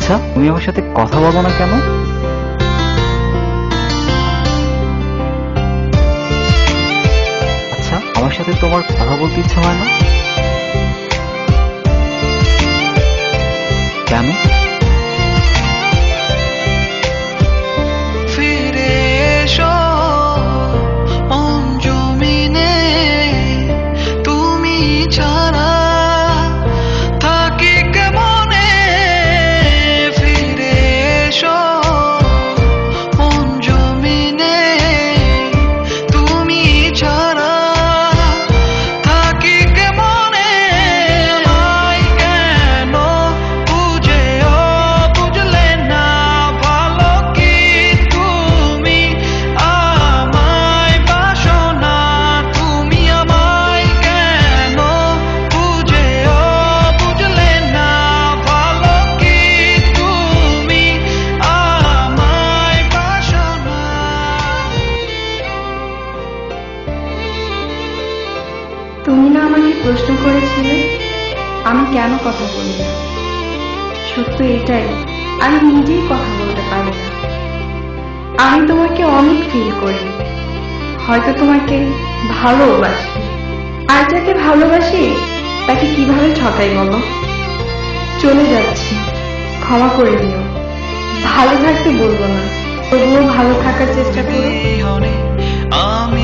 আচ্ছা, তুমি আমার সাথে কথা বলো না কেন? আচ্ছা, আমার সাথে তোমার কথা বলতে ইচ্ছা হয় না কেন? ফিরে এসো মন জমিনে, তুমি ছাড়া থাকি কেমনে। ফিরে এসো মন জমিনে, তুমি ছাড়া থাকি কেমনে। আমায় কেন বুঝেও বুঝলে না, ভালো কি তুমি আমায় বাসো না। তুমি আমায় কেন বুঝেও বুঝলে না, ভালো কি তুমি আমায় বাসো না। তুমি না আমাকে প্রশ্ন করেছিলে আমি কেন কথা বলি না। সত্য এটাই, আমি নিজেই কথা বলতে পারি না। আমি তোমাকে অনেক ফিল করি, হয়তো তোমাকে ভালোবাসি। আর যাকে ভালোবাসি তাকে কিভাবে ঠকাই বলো। চলে যাচ্ছি, ক্ষমা করে দিও। ভালো থাকতে বলবো না, তবুও ভালো থাকার চেষ্টা করো। বিহনে আমি